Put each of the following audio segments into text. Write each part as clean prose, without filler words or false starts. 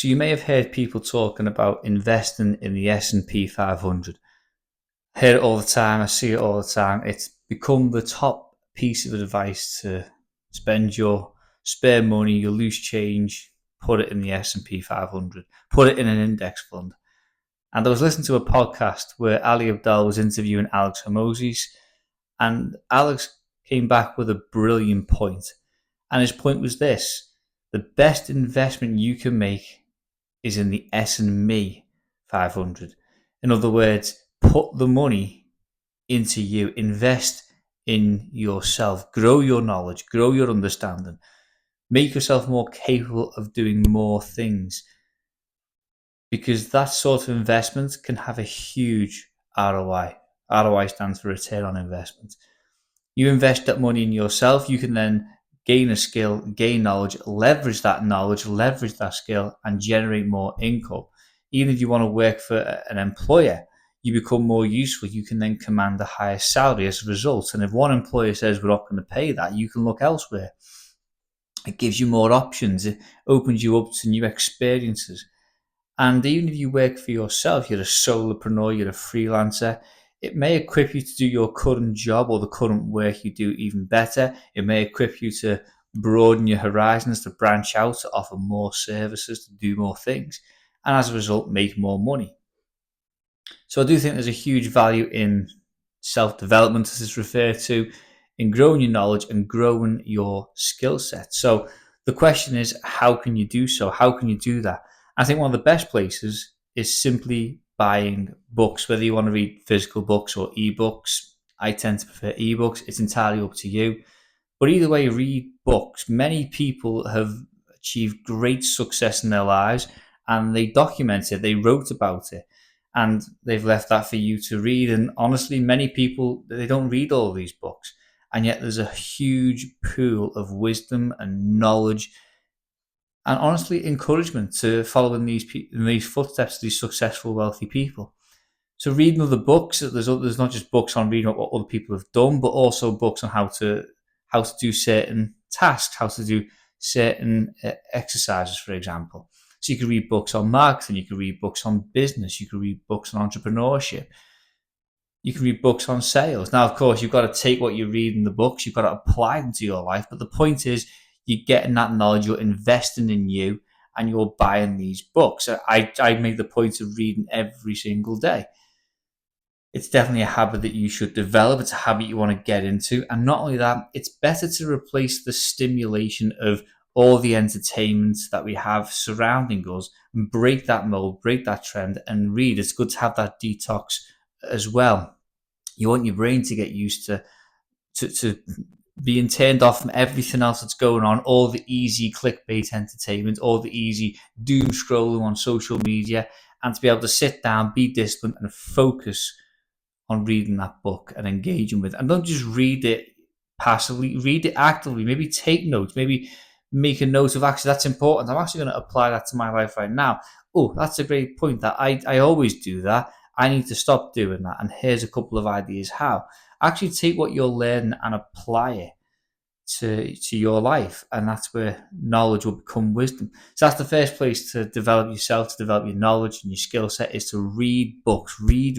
So you may have heard people talking about investing in the S&P 500. Hear it all the time. I see it all the time. It's become the top piece of advice to spend your spare money, your loose change, put it in the S&P 500, put it in an index fund. And I was listening to a podcast where Ali Abdaal was interviewing Alex Hormozies, and Alex came back with a brilliant point. And his point was this: the best investment you can make is in the S&P 500. In other words, put the money into you, invest in yourself, grow your knowledge, grow your understanding, make yourself more capable of doing more things, because that sort of investment can have a huge ROI. ROI stands for return on investment. You invest that money in yourself, you can then gain a skill, gain knowledge, leverage that knowledge, leverage that skill, and generate more income. Even if you want to work for an employer, you become more useful. You can then command a higher salary as a result. And if one employer says we're not going to pay that, you can look elsewhere. It gives you more options. It opens you up to new experiences. And even if you work for yourself, you're a solopreneur, you're a freelancer, it may equip you to do your current job or the current work you do even better. It may equip you to broaden your horizons, to branch out, to offer more services, to do more things, and as a result, make more money. So I do think there's a huge value in self-development, as it's referred to, in growing your knowledge and growing your skill set. So the question is, how can you do so? How can you do that? I think one of the best places is simply buying books, whether you want to read physical books or ebooks. I tend to prefer ebooks. It's entirely up to you. But either way, read books. Many people have achieved great success in their lives, and they documented it, they wrote about it, and they've left that for you to read. And honestly, many people, they don't read all these books, and yet there's a huge pool of wisdom and knowledge and honestly encouragement to follow in these footsteps of these successful, wealthy people. So reading other books, there's not just books on reading what other people have done, but also books on how to do certain tasks, how to do certain exercises, for example. So you can read books on marketing, you can read books on business, you can read books on entrepreneurship, you can read books on sales. Now, of course, you've got to take what you read in the books, you've got to apply them to your life. But the point is, you're getting that knowledge, you're investing in you, and you're buying these books. I make the point of reading every single day. It's definitely a habit that you should develop. It's a habit you want to get into. And not only that, it's better to replace the stimulation of all the entertainment that we have surrounding us and break that mold, break that trend, and read. It's good to have that detox as well. You want your brain to get used to being turned off from everything else that's going on, all the easy clickbait entertainment, all the easy doom scrolling on social media, and to be able to sit down, be disciplined, and focus on reading that book and engaging with it. And don't just read it passively, read it actively. Maybe take notes, maybe make a note of, actually, that's important. I'm actually going to apply that to my life right now. Oh, that's a great point. That I always do that. I need to stop doing that. And here's a couple of ideas how. Actually take what you're learning and apply it to your life, and that's where knowledge will become wisdom. So that's the first place to develop yourself, to develop your knowledge and your skill set, is to read books. Read,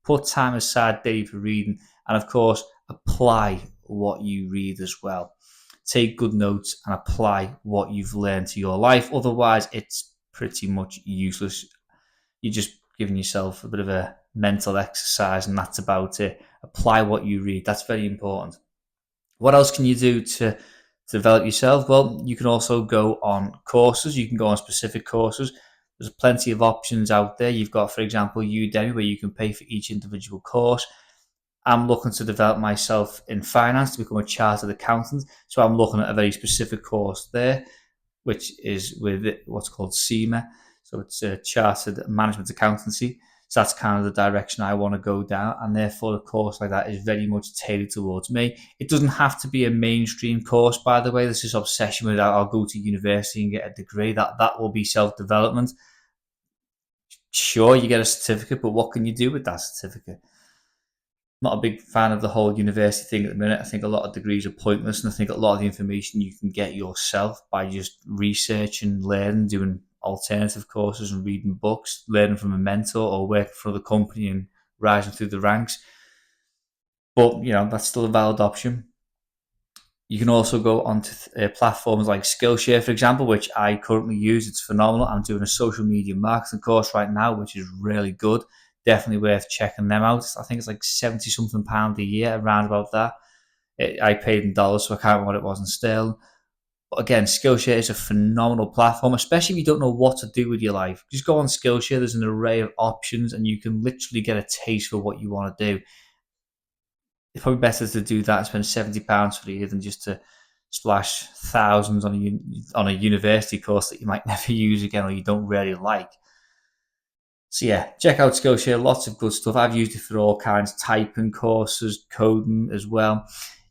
put time aside daily for reading, and of course apply what you read as well. Take good notes and apply what you've learned to your life. Otherwise, it's pretty much useless. You're just giving yourself a bit of a mental exercise, and that's about it. Apply what you read. That's very important. What else can you do to develop yourself? Well, you can also go on courses. You can go on specific courses. There's plenty of options out there. You've got, for example, Udemy, where you can pay for each individual course. I'm looking to develop myself in finance to become a chartered accountant. So I'm looking at a very specific course there, which is with what's called CIMA. So it's a chartered management accountancy. So that's kind of the direction I want to go down. And therefore, a course like that is very much tailored towards me. It doesn't have to be a mainstream course, by the way. There's this obsession with I'll go to university and get a degree. That will be self-development. Sure, you get a certificate, but what can you do with that certificate? Not a big fan of the whole university thing at the minute. I think a lot of degrees are pointless, and I think a lot of the information you can get yourself by just researching, learning, doing alternative courses and reading books, learning from a mentor, or working for the company and rising through the ranks. But that's still a valid option. You can also go onto platforms like Skillshare, for example, which I currently use. It's phenomenal. I'm doing a social media marketing course right now, which is really good. Definitely worth checking them out. I think it's like 70 something pound a year, around about that. I paid in dollars, so I can't remember what it was in sterling. But again, Skillshare is a phenomenal platform, especially if you don't know what to do with your life. Just go on Skillshare. There's an array of options, and you can literally get a taste for what you want to do. It's probably better to do that and spend £70 for the year than just to splash thousands on a university course that you might never use again or you don't really like. So yeah, check out Skillshare. Lots of good stuff. I've used it for all kinds, typing courses, coding as well.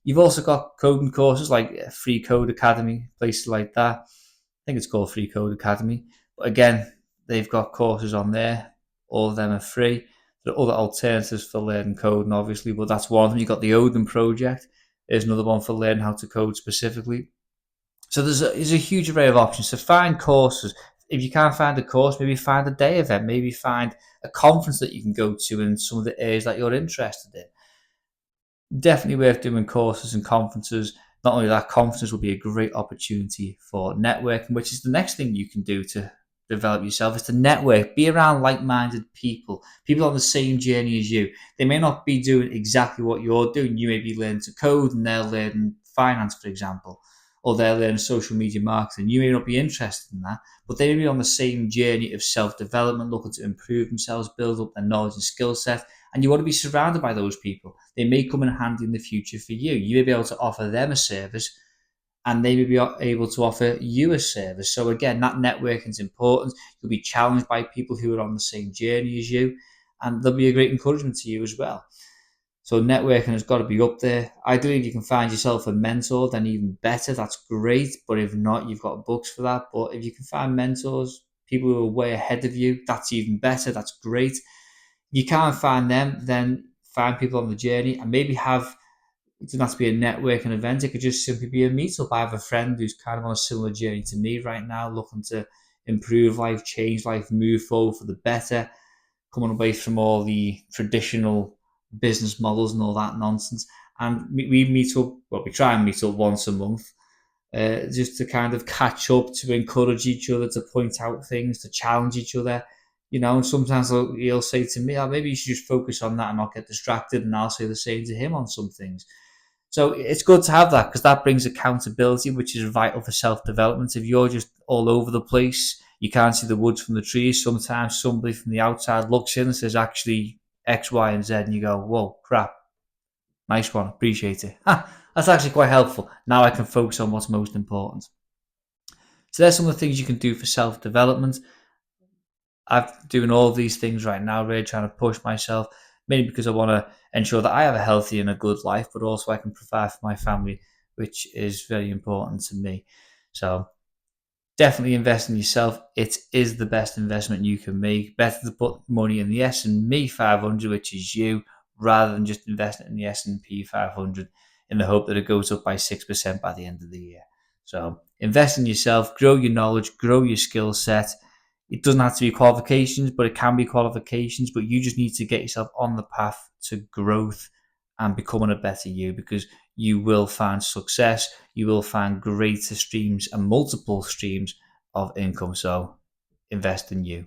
You've also got coding courses like Free Code Academy, places like that. I think it's called Free Code Academy. But again, they've got courses on there. All of them are free. There are other alternatives for learning coding, obviously, but that's one of them. You've got the Odin Project. There's another one for learning how to code specifically. So there's a huge array of options. So find courses. If you can't find a course, maybe find a day event. Maybe find a conference that you can go to in some of the areas that you're interested in. Definitely worth doing courses and conferences. Not only that, conferences will be a great opportunity for networking, which is the next thing you can do to develop yourself, is to network, be around like-minded people on the same journey as you. They may not be doing exactly what you're doing. You may be learning to code and they're learning finance, for example, or they're learning social media marketing. You may not be interested in that, but they may be on the same journey of self-development, looking to improve themselves, build up their knowledge and skill set, and you want to be surrounded by those people. They may come in handy in the future for you. You may be able to offer them a service and they may be able to offer you a service. So again, that networking is important. You'll be challenged by people who are on the same journey as you, and they'll be a great encouragement to you as well. So networking has got to be up there. Ideally, if you can find yourself a mentor, then even better. That's great. But if not, you've got books for that. But if you can find mentors, people who are way ahead of you, that's even better. That's great. If you can't find them, then find people on the journey and maybe have, it doesn't have to be a networking event. It could just simply be a meetup. I have a friend who's kind of on a similar journey to me right now, looking to improve life, change life, move forward for the better, coming away from all the traditional business models and all that nonsense. And we meet up, well, we try and meet up once a month, just to kind of catch up, to encourage each other, to point out things, to challenge each other. And sometimes he'll say to me, oh, maybe you should just focus on that and not get distracted. And I'll say the same to him on some things. So it's good to have that because that brings accountability, which is vital for self-development. If you're just all over the place, you can't see the woods from the trees. Sometimes somebody from the outside looks in and says, actually, X, Y, and Z, and you go, whoa, crap. Nice one. Appreciate it. That's actually quite helpful. Now I can focus on what's most important. So there's some of the things you can do for self-development. I'm doing all of these things right now, really trying to push myself, mainly because I want to ensure that I have a healthy and a good life, but also I can provide for my family, which is very important to me. So definitely invest in yourself. It is the best investment you can make. Better to put money in the S&P 500, which is you, rather than just investing in the S&P 500 in the hope that it goes up by 6% by the end of the year. So invest in yourself, grow your knowledge, grow your skill set. It doesn't have to be qualifications, but it can be qualifications. But you just need to get yourself on the path to growth and becoming a better you, because you will find success. You will find greater streams and multiple streams of income. So invest in you.